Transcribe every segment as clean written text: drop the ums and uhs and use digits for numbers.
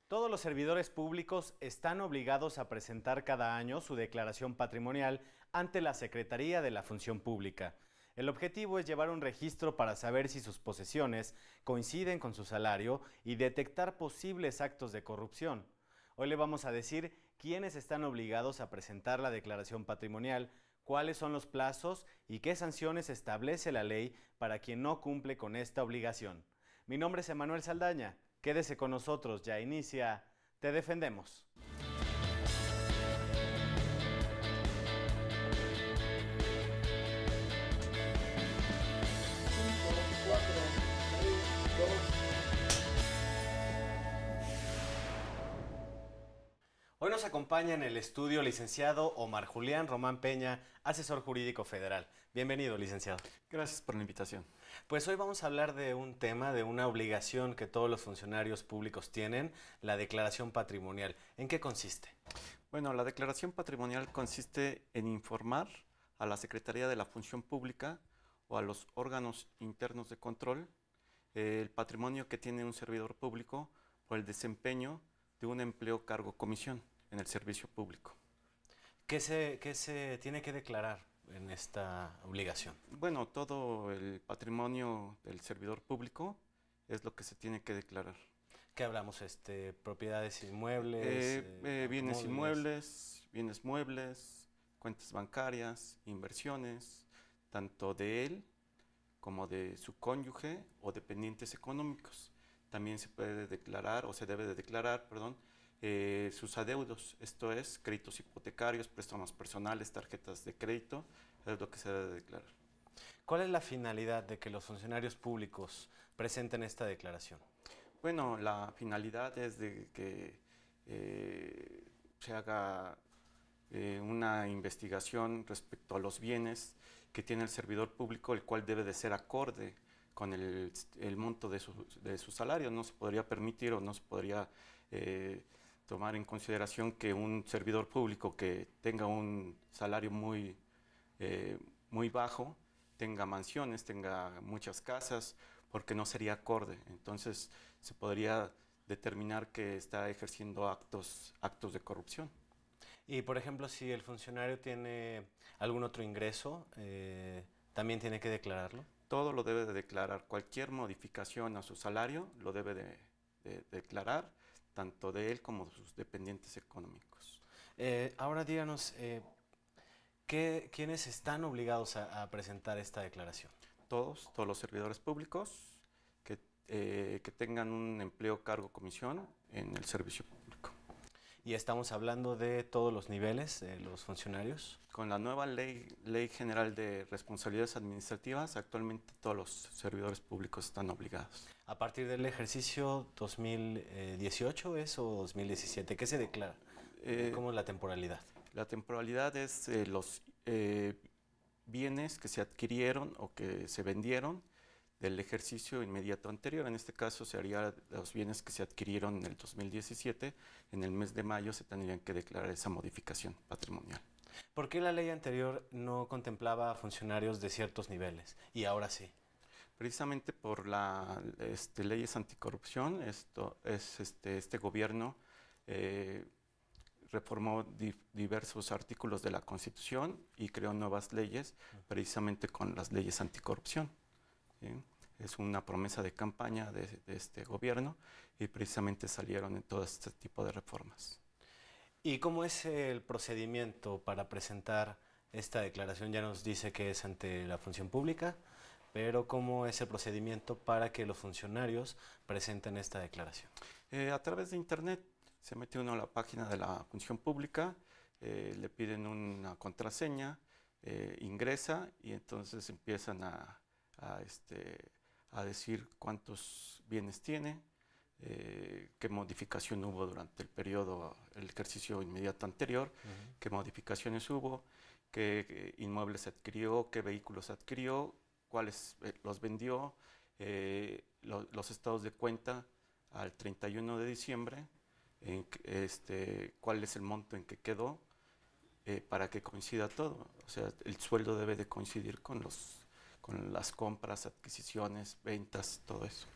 Todos los servidores públicos están obligados a presentar cada año su declaración patrimonial ante la Secretaría de la Función Pública. El objetivo es llevar un registro para saber si sus posesiones coinciden con su salario y detectar posibles actos de corrupción. Hoy le vamos a decir quiénes están obligados a presentar la declaración patrimonial, cuáles son los plazos y qué sanciones establece la ley para quien no cumple con esta obligación. Mi nombre es Emanuel Saldaña. Quédese con nosotros, ya inicia Te Defendemos. Hoy nos acompaña en el estudio licenciado Omar Julián Román Peña, asesor jurídico federal. Bienvenido, licenciado. Gracias por la invitación. Pues hoy vamos a hablar de un tema, de una obligación que todos los funcionarios públicos tienen, la declaración patrimonial. ¿En qué consiste? Bueno, la declaración patrimonial consiste en informar a la Secretaría de la Función Pública o a los órganos internos de control el patrimonio que tiene un servidor público por el desempeño de un empleo, cargo, comisión en el servicio público. ¿Qué se tiene que declarar en esta obligación? Bueno, todo el patrimonio del servidor público es lo que se tiene que declarar. ¿Qué hablamos? Propiedades inmuebles, Bienes inmuebles, bienes muebles, cuentas bancarias, inversiones, tanto de él como de su cónyuge o dependientes económicos. También se puede declarar, o se debe de declarar, perdón, sus adeudos, esto es, créditos hipotecarios, préstamos personales, tarjetas de crédito, es lo que se debe de declarar. ¿Cuál es la finalidad de que los funcionarios públicos presenten esta declaración? Bueno, la finalidad es de que se haga una investigación respecto a los bienes que tiene el servidor público, el cual debe de ser acorde con el monto de su salario. No se podría permitir o no se podría tomar en consideración que un servidor público que tenga un salario muy bajo, tenga mansiones, tenga muchas casas, porque no sería acorde. Entonces se podría determinar que está ejerciendo actos de corrupción. Y por ejemplo, si el funcionario tiene algún otro ingreso, ¿también tiene que declararlo? Todo lo debe de declarar. Cualquier modificación a su salario lo debe de declarar, tanto de él como de sus dependientes económicos. Ahora díganos, ¿quiénes están obligados a presentar esta declaración? Todos los servidores públicos que tengan un empleo, cargo, comisión en el servicio público. ¿Y estamos hablando de todos los niveles de los funcionarios? Con la nueva ley general de responsabilidades administrativas, actualmente todos los servidores públicos están obligados. ¿A partir del ejercicio 2018 es o 2017? ¿Qué se declara? ¿Cómo es la temporalidad? La temporalidad es los bienes que se adquirieron o que se vendieron del ejercicio inmediato anterior. En este caso serían los bienes que se adquirieron en el 2017, en el mes de mayo se tendrían que declarar esa modificación patrimonial. ¿Por qué la ley anterior no contemplaba funcionarios de ciertos niveles y ahora sí? Precisamente por las leyes anticorrupción. Este gobierno reformó diversos artículos de la Constitución y creó nuevas leyes precisamente con las leyes anticorrupción. ¿Sí? Es una promesa de campaña de este gobierno y precisamente salieron en todo este tipo de reformas. ¿Y cómo es el procedimiento para presentar esta declaración? Ya nos dice que es ante la función pública, pero ¿cómo es el procedimiento para que los funcionarios presenten esta declaración? A través de internet se mete uno a la página de la función pública, le piden una contraseña, ingresa y entonces empiezan a decir cuántos bienes tiene, qué modificación hubo durante el ejercicio inmediato anterior, qué modificaciones hubo, qué inmuebles adquirió, qué vehículos adquirió, cuáles los vendió, los estados de cuenta al 31 de diciembre, cuál es el monto en que quedó, para que coincida todo. O sea, el sueldo debe de coincidir con las compras, adquisiciones, ventas, todo eso.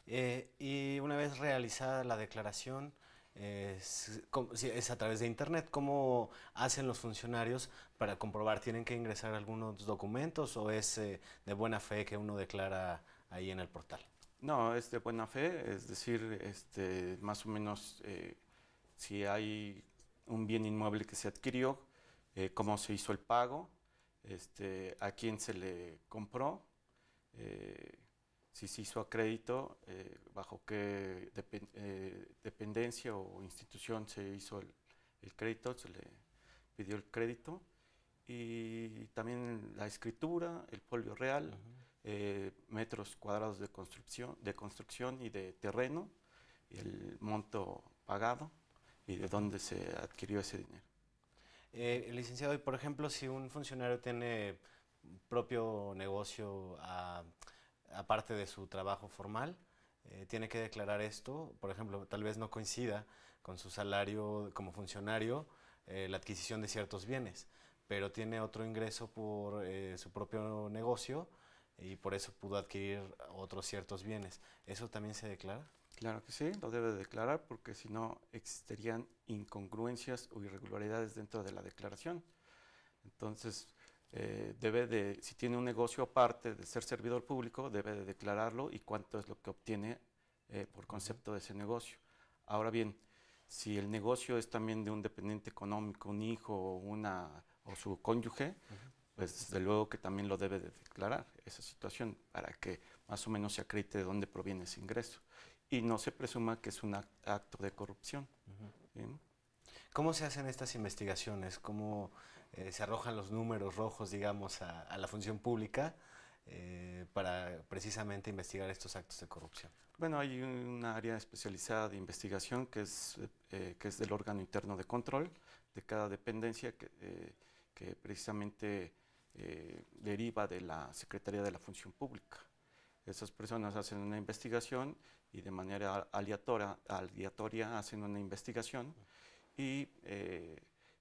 Y una vez realizada la declaración, si es a través de internet, ¿cómo hacen los funcionarios para comprobar? ¿Tienen que ingresar algunos documentos o es de buena fe que uno declara ahí en el portal? No, es de buena fe, es decir, más o menos si hay un bien inmueble que se adquirió, cómo se hizo el pago, a quién se le compró, eh, si se hizo a crédito, bajo qué dependencia o institución se hizo el crédito, se le pidió el crédito, y también la escritura, el folio real, metros cuadrados de construcción y de terreno, el monto pagado y de dónde se adquirió ese dinero. Licenciado, y por ejemplo, si un funcionario tiene propio negocio aparte de su trabajo formal, tiene que declarar esto. Por ejemplo, tal vez no coincida con su salario como funcionario la adquisición de ciertos bienes, pero tiene otro ingreso por su propio negocio y por eso pudo adquirir otros ciertos bienes. ¿Eso también se declara? Claro que sí, lo debe de declarar porque si no existirían incongruencias o irregularidades dentro de la declaración. Entonces, si tiene un negocio aparte de ser servidor público, debe de declararlo y cuánto es lo que obtiene por concepto de ese negocio. Ahora bien, si el negocio es también de un dependiente económico, un hijo o su cónyuge, pues desde luego que también lo debe de declarar esa situación para que más o menos se acredite de dónde proviene ese ingreso y no se presuma que es un acto de corrupción. ¿Bien? ¿Cómo se hacen estas investigaciones? ¿Cómo se arrojan los números rojos, digamos, a la función pública para precisamente investigar estos actos de corrupción? Bueno, hay un área especializada de investigación que es del órgano interno de control de cada dependencia que precisamente deriva de la Secretaría de la Función Pública. Esas personas hacen una investigación y de manera aleatoria hacen una investigación y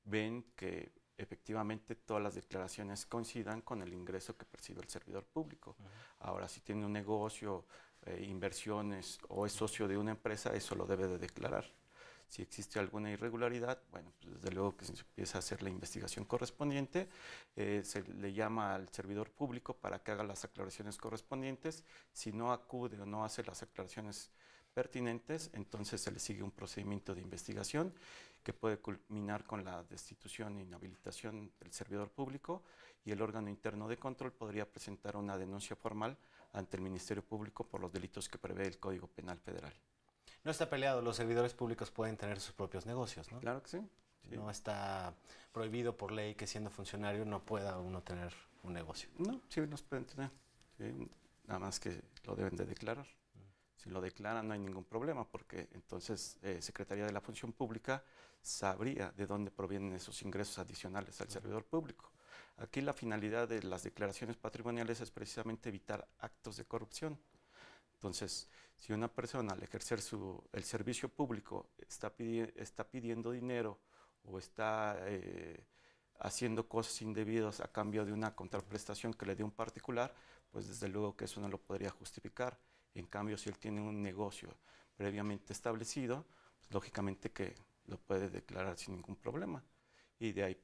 ven que efectivamente todas las declaraciones coincidan con el ingreso que percibe el servidor público. Ahora, si tiene un negocio, inversiones o es socio de una empresa, eso lo debe de declarar. Si existe alguna irregularidad, bueno, pues desde luego que se empieza a hacer la investigación correspondiente, se le llama al servidor público para que haga las aclaraciones correspondientes. Si no acude o no hace las aclaraciones pertinentes, entonces se le sigue un procedimiento de investigación que puede culminar con la destitución e inhabilitación del servidor público y el órgano interno de control podría presentar una denuncia formal ante el Ministerio Público por los delitos que prevé el Código Penal Federal. No está peleado, los servidores públicos pueden tener sus propios negocios, ¿no? Claro que sí. Sí. No está prohibido por ley que siendo funcionario no pueda uno tener un negocio. No, sí los pueden tener, sí, nada más que lo deben de declarar. Si lo declaran no hay ningún problema porque entonces Secretaría de la Función Pública sabría de dónde provienen esos ingresos adicionales al servidor público. Aquí la finalidad de las declaraciones patrimoniales es precisamente evitar actos de corrupción. Entonces, si una persona al ejercer el servicio público está pidiendo dinero o está haciendo cosas indebidas a cambio de una contraprestación que le dé un particular, pues desde luego que eso no lo podría justificar. En cambio, si él tiene un negocio previamente establecido, pues lógicamente que lo puede declarar sin ningún problema. Y de ahí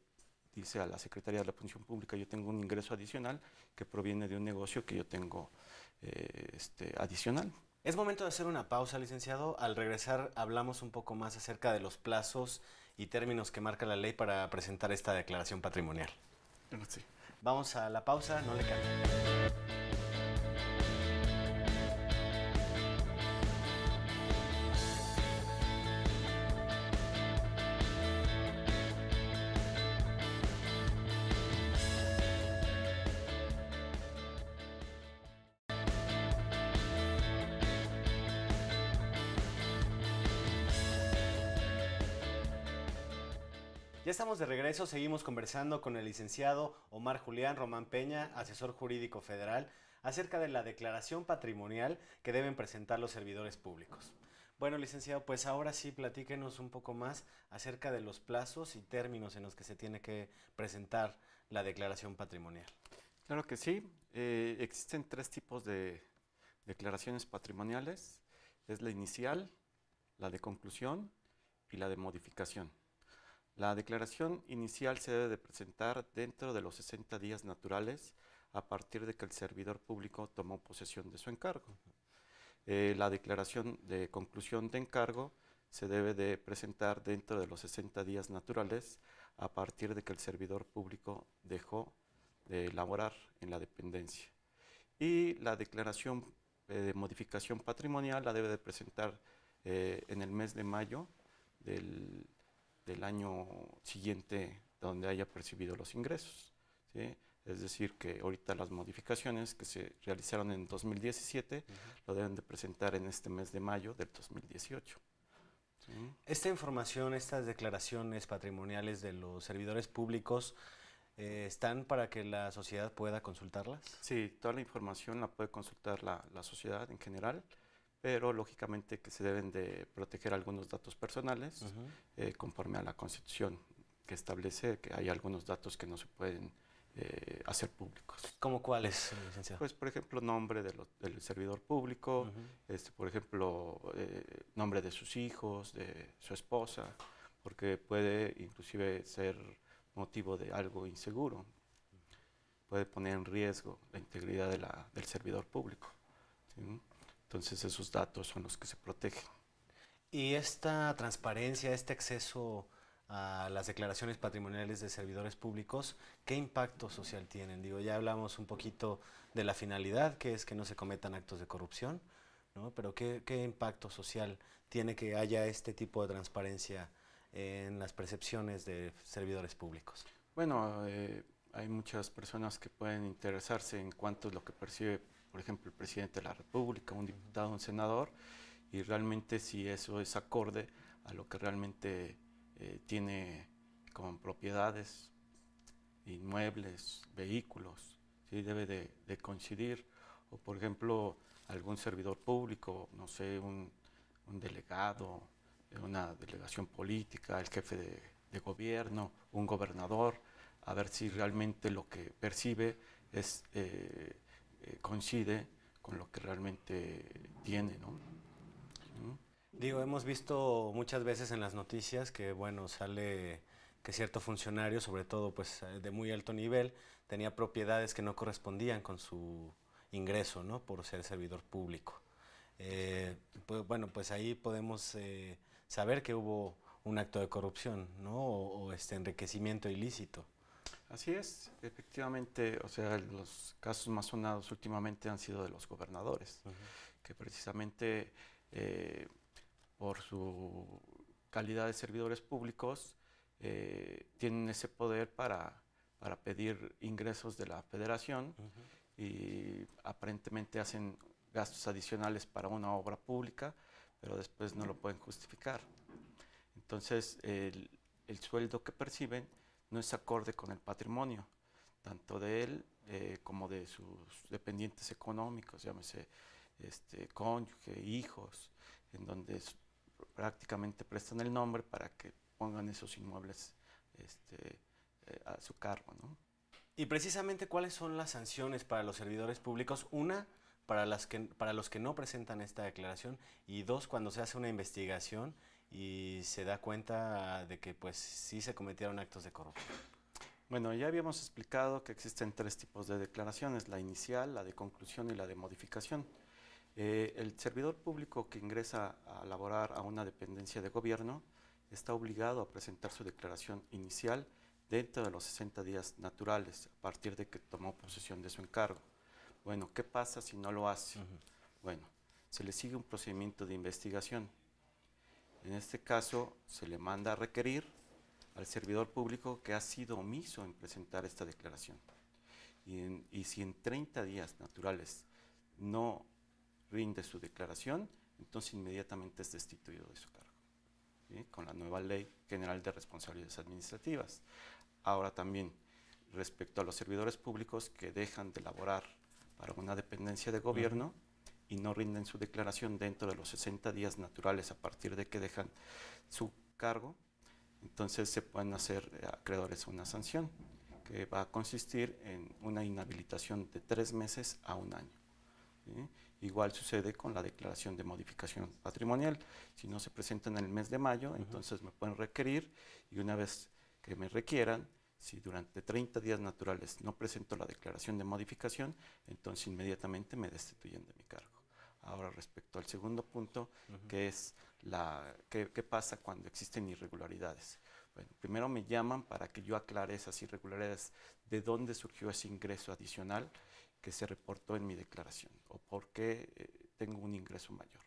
dice a la Secretaría de la Función Pública, yo tengo un ingreso adicional que proviene de un negocio que yo tengo adicional. Es momento de hacer una pausa, licenciado. Al regresar hablamos un poco más acerca de los plazos y términos que marca la ley para presentar esta declaración patrimonial. Sí. Vamos a la pausa, no le cambien. Ya estamos de regreso, seguimos conversando con el licenciado Omar Julián Román Peña, asesor jurídico federal, acerca de la declaración patrimonial que deben presentar los servidores públicos. Bueno, licenciado, pues ahora sí platíquenos un poco más acerca de los plazos y términos en los que se tiene que presentar la declaración patrimonial. Claro que sí. Existen tres tipos de declaraciones patrimoniales. Es la inicial, la de conclusión y la de modificación. La declaración inicial se debe de presentar dentro de los 60 días naturales a partir de que el servidor público tomó posesión de su encargo. La declaración de conclusión de encargo se debe de presentar dentro de los 60 días naturales a partir de que el servidor público dejó de laborar en la dependencia. Y la declaración de modificación patrimonial la debe de presentar en el mes de mayo del año siguiente donde haya percibido los ingresos, ¿sí? Es decir, que ahorita las modificaciones que se realizaron en 2017 lo deben de presentar en este mes de mayo del 2018. ¿Sí? Esta información, estas declaraciones patrimoniales de los servidores públicos, ¿están para que la sociedad pueda consultarlas? Sí, toda la información la puede consultar la sociedad en general, pero lógicamente que se deben de proteger algunos datos personales conforme a la Constitución, que establece que hay algunos datos que no se pueden hacer públicos. ¿Cómo cuáles, licenciado? Pues, por ejemplo, nombre del servidor público, por ejemplo, nombre de sus hijos, de su esposa, porque puede inclusive ser motivo de algo inseguro. Puede poner en riesgo la integridad del servidor público, ¿sí? Entonces, esos datos son los que se protegen. Y esta transparencia, este acceso a las declaraciones patrimoniales de servidores públicos, ¿qué impacto social tienen? Digo, ya hablamos un poquito de la finalidad, que es que no se cometan actos de corrupción, ¿no? Pero ¿qué impacto social tiene que haya este tipo de transparencia en las percepciones de servidores públicos? Bueno, hay muchas personas que pueden interesarse en cuánto es lo que percibe, por ejemplo, el presidente de la República, un diputado, un senador, y realmente si eso es acorde a lo que realmente tiene como propiedades, inmuebles, vehículos, ¿sí? Debe de coincidir. O por ejemplo, algún servidor público, no sé, un delegado de una delegación política, el jefe de gobierno, un gobernador, a ver si realmente lo que percibe coincide con lo que realmente tiene, ¿no? Digo, hemos visto muchas veces en las noticias que, bueno, sale que cierto funcionario, sobre todo pues de muy alto nivel, tenía propiedades que no correspondían con su ingreso, ¿no? Por ser servidor público. Pues, bueno, pues ahí podemos saber que hubo un acto de corrupción, ¿no? O enriquecimiento ilícito. Así es, efectivamente, o sea, los casos más sonados últimamente han sido de los gobernadores, que precisamente por su calidad de servidores públicos tienen ese poder para pedir ingresos de la federación y aparentemente hacen gastos adicionales para una obra pública, pero después no lo pueden justificar. Entonces, el sueldo que perciben no es acorde con el patrimonio, tanto de él como de sus dependientes económicos, llámese cónyuge, hijos, en donde prácticamente prestan el nombre para que pongan esos inmuebles a su cargo, ¿no? Y precisamente, ¿cuáles son las sanciones para los servidores públicos? Una, para los que no presentan esta declaración, y dos, cuando se hace una investigación y se da cuenta de que pues sí se cometieron actos de corrupción. Bueno, ya habíamos explicado que existen tres tipos de declaraciones, la inicial, la de conclusión y la de modificación. El servidor público que ingresa a laborar a una dependencia de gobierno está obligado a presentar su declaración inicial dentro de los 60 días naturales, a partir de que tomó posesión de su encargo. Bueno, ¿qué pasa si no lo hace? Bueno, se le sigue un procedimiento de investigación. En este caso, se le manda a requerir al servidor público que ha sido omiso en presentar esta declaración. Y si en 30 días naturales no rinde su declaración, entonces inmediatamente es destituido de su cargo, ¿sí? Con la nueva Ley General de Responsabilidades Administrativas. Ahora también, respecto a los servidores públicos que dejan de laborar para una dependencia de gobierno y no rinden su declaración dentro de los 60 días naturales a partir de que dejan su cargo, entonces se pueden hacer acreedores a una sanción que va a consistir en una inhabilitación de 3 meses a 1 año, ¿sí? Igual sucede con la declaración de modificación patrimonial. Si no se presenta en el mes de mayo, entonces me pueden requerir, y una vez que me requieran, si durante 30 días naturales no presento la declaración de modificación, entonces inmediatamente me destituyen de mi cargo. Ahora, respecto al segundo punto, que es ¿qué pasa cuando existen irregularidades? Bueno, primero me llaman para que yo aclare esas irregularidades, de dónde surgió ese ingreso adicional que se reportó en mi declaración, o por qué tengo un ingreso mayor.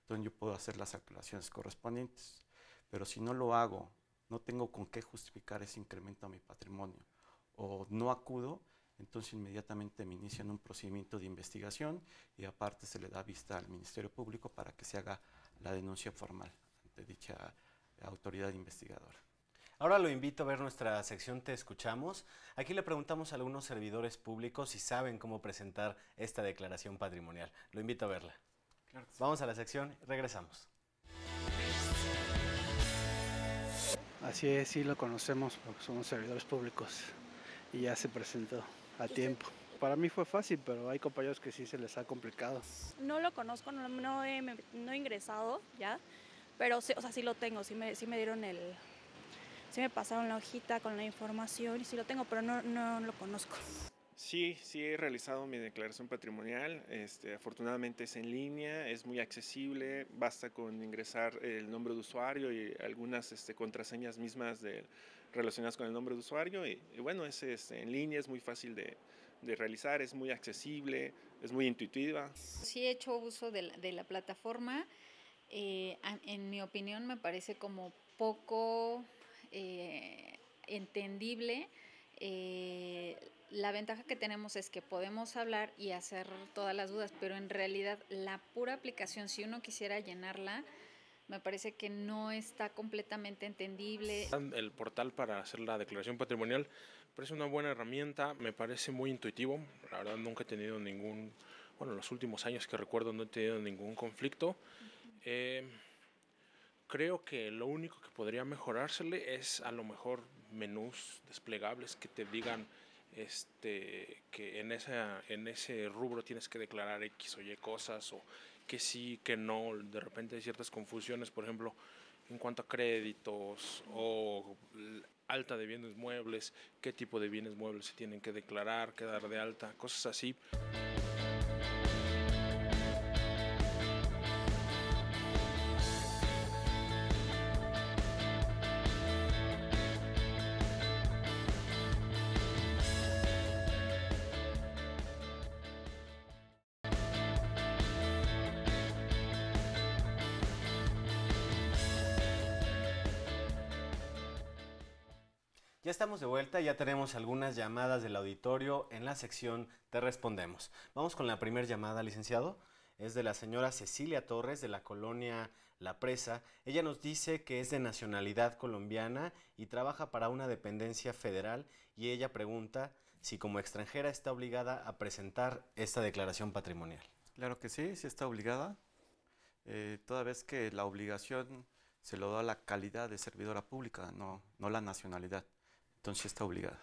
Entonces yo puedo hacer las aclaraciones correspondientes, pero si no lo hago, no tengo con qué justificar ese incremento a mi patrimonio, o no acudo, entonces inmediatamente me inician un procedimiento de investigación, y aparte se le da vista al Ministerio Público para que se haga la denuncia formal ante dicha autoridad investigadora. Ahora lo invito a ver nuestra sección Te Escuchamos. Aquí le preguntamos a algunos servidores públicos si saben cómo presentar esta declaración patrimonial. Lo invito a verla. Claro que sí. Vamos a la sección y regresamos. Así es, sí lo conocemos porque somos servidores públicos y ya se presentó a tiempo. Para mí fue fácil, pero hay compañeros que sí se les ha complicado. No lo conozco, no he ingresado ya, pero sí, o sea, sí lo tengo, sí me dieron sí me pasaron la hojita con la información y sí lo tengo, pero no lo conozco. Sí he realizado mi declaración patrimonial. Afortunadamente es en línea, es muy accesible, basta con ingresar el nombre de usuario y algunas contraseñas mismas relacionadas con el nombre de usuario. Y bueno, es en línea, es muy fácil de realizar, es muy accesible, es muy intuitiva. Sí he hecho uso de la plataforma. En mi opinión me parece como poco entendible. La ventaja que tenemos es que podemos hablar y hacer todas las dudas, pero en realidad la pura aplicación, si uno quisiera llenarla, me parece que no está completamente entendible. El portal para hacer la declaración patrimonial parece una buena herramienta, me parece muy intuitivo. La verdad nunca he tenido en los últimos años que recuerdo no he tenido ningún conflicto. Creo que lo único que podría mejorársele es a lo mejor menús desplegables que te digan que en ese rubro tienes que declarar X o Y cosas, o que sí, que no. De repente hay ciertas confusiones, por ejemplo, en cuanto a créditos o alta de bienes muebles, qué tipo de bienes muebles se tienen que declarar, que dar de alta, cosas así. Ya estamos de vuelta, ya tenemos algunas llamadas del auditorio en la sección Te Respondemos. Vamos con la primera llamada, licenciado. Es de la señora Cecilia Torres, de la colonia La Presa. Ella nos dice que es de nacionalidad colombiana y trabaja para una dependencia federal, y ella pregunta si como extranjera está obligada a presentar esta declaración patrimonial. Claro que sí, sí está obligada, toda vez que la obligación se lo da la calidad de servidora pública, no la nacionalidad. Entonces está obligada.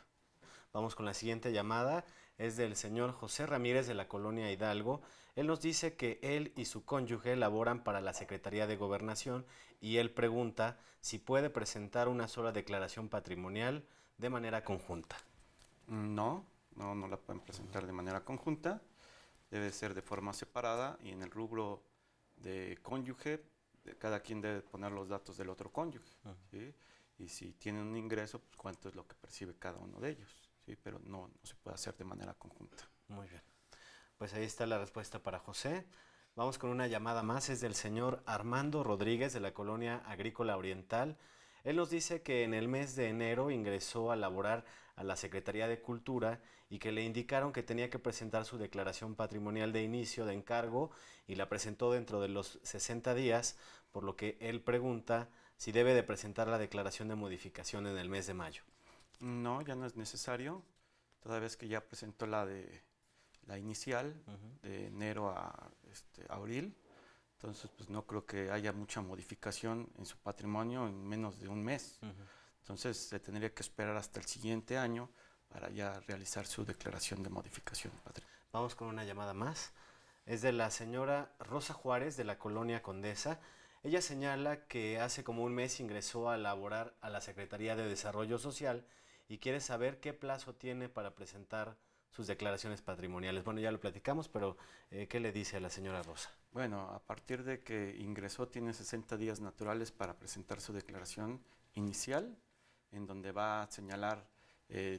Vamos con la siguiente llamada. Es del señor José Ramírez, de la colonia Hidalgo. Él nos dice que él y su cónyuge laboran para la Secretaría de Gobernación, y él pregunta si puede presentar una sola declaración patrimonial de manera conjunta. No la pueden presentar de manera conjunta. Debe ser de forma separada, y en el rubro de cónyuge, cada quien debe poner los datos del otro cónyuge, ¿sí? Y si tienen un ingreso, pues cuánto es lo que percibe cada uno de ellos, ¿sí? Pero no se puede hacer de manera conjunta. Muy bien. Pues ahí está la respuesta para José. Vamos con una llamada más, es del señor Armando Rodríguez, de la colonia Agrícola Oriental. Él nos dice que en el mes de enero ingresó a laborar a la Secretaría de Cultura y que le indicaron que tenía que presentar su declaración patrimonial de inicio de encargo, y la presentó dentro de los 60 días, por lo que él pregunta si debe de presentar la declaración de modificación en el mes de mayo. No, ya no es necesario, toda vez que ya presentó la inicial de enero a abril. Entonces, pues no creo que haya mucha modificación en su patrimonio en menos de un mes. Entonces, se tendría que esperar hasta el siguiente año para ya realizar su declaración de modificación patrimonial. Vamos con una llamada más. Es de la señora Rosa Juárez, de la colonia Condesa. Ella señala que hace como un mes ingresó a laborar a la Secretaría de Desarrollo Social y quiere saber qué plazo tiene para presentar sus declaraciones patrimoniales. Bueno, ya lo platicamos, pero ¿qué le dice a la señora Rosa? Bueno, a partir de que ingresó tiene 60 días naturales para presentar su declaración inicial, en donde va a señalar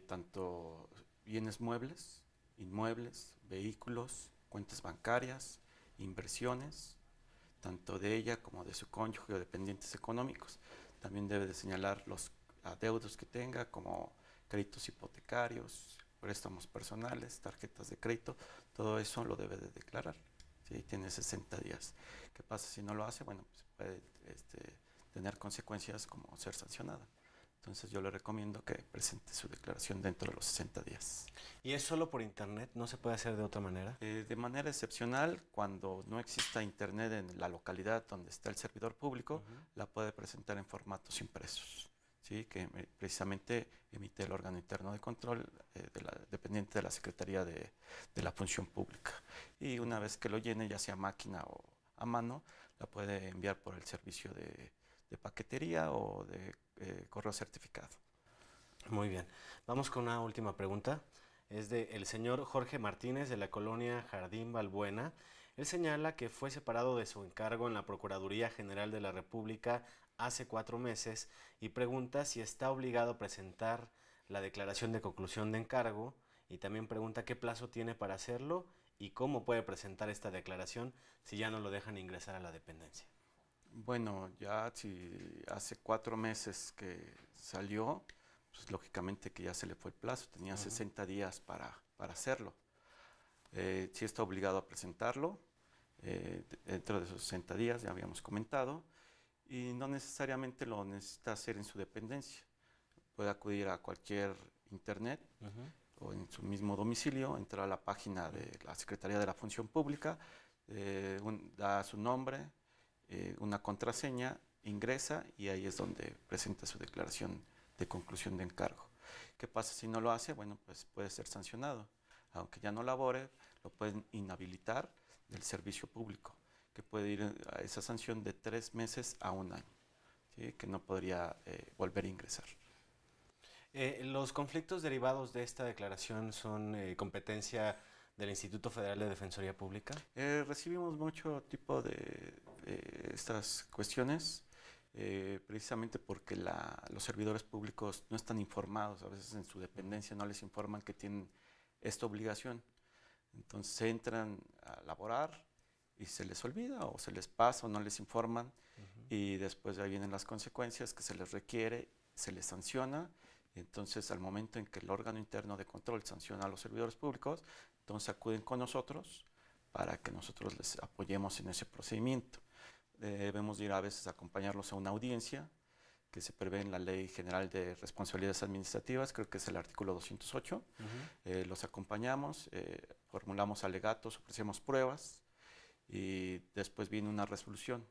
tanto bienes muebles, inmuebles, vehículos, cuentas bancarias, inversiones, tanto de ella como de su cónyuge o dependientes económicos. También debe de señalar los adeudos que tenga, como créditos hipotecarios, préstamos personales, tarjetas de crédito, todo eso lo debe de declarar. ¿Sí? Tiene 60 días. ¿Qué pasa si no lo hace? Bueno, pues puede tener consecuencias como ser sancionada. Entonces yo le recomiendo que presente su declaración dentro de los 60 días. ¿Y es solo por internet? ¿No se puede hacer de otra manera? De manera excepcional, cuando no exista internet en la localidad donde está el servidor público, la puede presentar en formatos impresos. ¿Sí? Que precisamente emite el órgano interno de control dependiente de la Secretaría de la Función Pública. Y una vez que lo llene, ya sea máquina o a mano, la puede enviar por el servicio de paquetería o de correo certificado. Muy bien. Vamos con una última pregunta. Es del señor Jorge Martínez, de la colonia Jardín Balbuena. Él señala que fue separado de su encargo en la Procuraduría General de la República hace 4 meses y pregunta si está obligado a presentar la declaración de conclusión de encargo, y también pregunta qué plazo tiene para hacerlo y cómo puede presentar esta declaración si ya no lo dejan ingresar a la dependencia. Bueno, ya si hace 4 meses que salió, pues lógicamente que ya se le fue el plazo, tenía 60 días para hacerlo. Sí está obligado a presentarlo dentro de esos 60 días, ya habíamos comentado, y no necesariamente lo necesita hacer en su dependencia. Puede acudir a cualquier internet o en su mismo domicilio, entrar a la página de la Secretaría de la Función Pública, da su nombre, una contraseña, ingresa y ahí es donde presenta su declaración de conclusión de encargo. ¿Qué pasa si no lo hace? Bueno, pues puede ser sancionado. Aunque ya no labore, lo pueden inhabilitar del servicio público, que puede ir a esa sanción de 3 meses a 1 año, ¿sí? Que no podría volver a ingresar. ¿Los conflictos derivados de esta declaración son competencia del Instituto Federal de Defensoría Pública? Recibimos mucho tipo de estas cuestiones, precisamente porque los servidores públicos no están informados, a veces en su dependencia no les informan que tienen esta obligación. Entonces entran a laborar y se les olvida o se les pasa o no les informan, y después ahí vienen las consecuencias, que se les requiere, se les sanciona. Entonces al momento en que el órgano interno de control sanciona a los servidores públicos, entonces acuden con nosotros para que nosotros les apoyemos en ese procedimiento. Debemos ir a veces a acompañarlos a una audiencia que se prevé en la Ley General de Responsabilidades Administrativas, creo que es el artículo 208. Los acompañamos, formulamos alegatos, ofrecemos pruebas y después viene una resolución.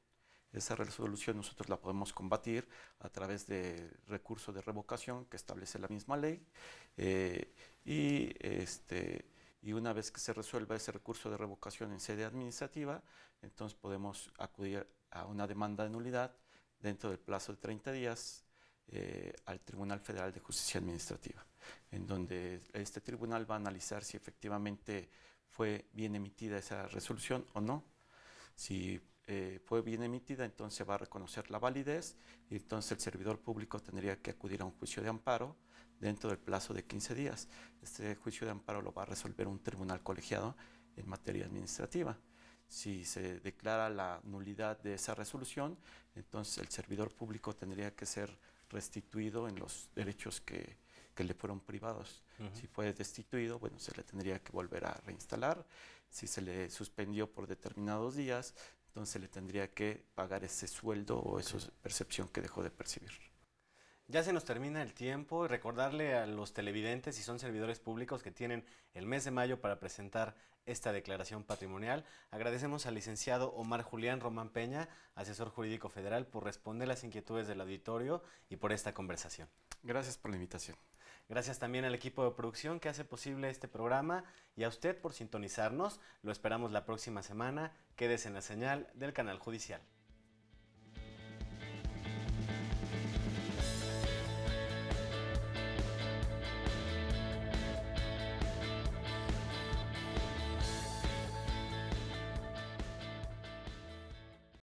Esa resolución nosotros la podemos combatir a través de recurso de revocación que establece la misma ley, y una vez que se resuelva ese recurso de revocación en sede administrativa, entonces podemos acudir a una demanda de nulidad dentro del plazo de 30 días al Tribunal Federal de Justicia Administrativa, en donde este tribunal va a analizar si efectivamente fue bien emitida esa resolución o no. Si fue bien emitida, entonces va a reconocer la validez y entonces el servidor público tendría que acudir a un juicio de amparo dentro del plazo de 15 días. Este juicio de amparo lo va a resolver un tribunal colegiado en materia administrativa. Si se declara la nulidad de esa resolución, entonces el servidor público tendría que ser restituido en los derechos que le fueron privados. Si fue destituido, bueno, se le tendría que volver a reinstalar. Si se le suspendió por determinados días, entonces le tendría que pagar ese sueldo o esa percepción que dejó de percibir. Ya se nos termina el tiempo, y recordarle a los televidentes, si son servidores públicos, que tienen el mes de mayo para presentar esta declaración patrimonial. Agradecemos al licenciado Omar Julián Román Peña, asesor jurídico federal, por responder las inquietudes del auditorio y por esta conversación. Gracias por la invitación. Gracias también al equipo de producción que hace posible este programa y a usted por sintonizarnos. Lo esperamos la próxima semana. Quédese en la señal del Canal Judicial.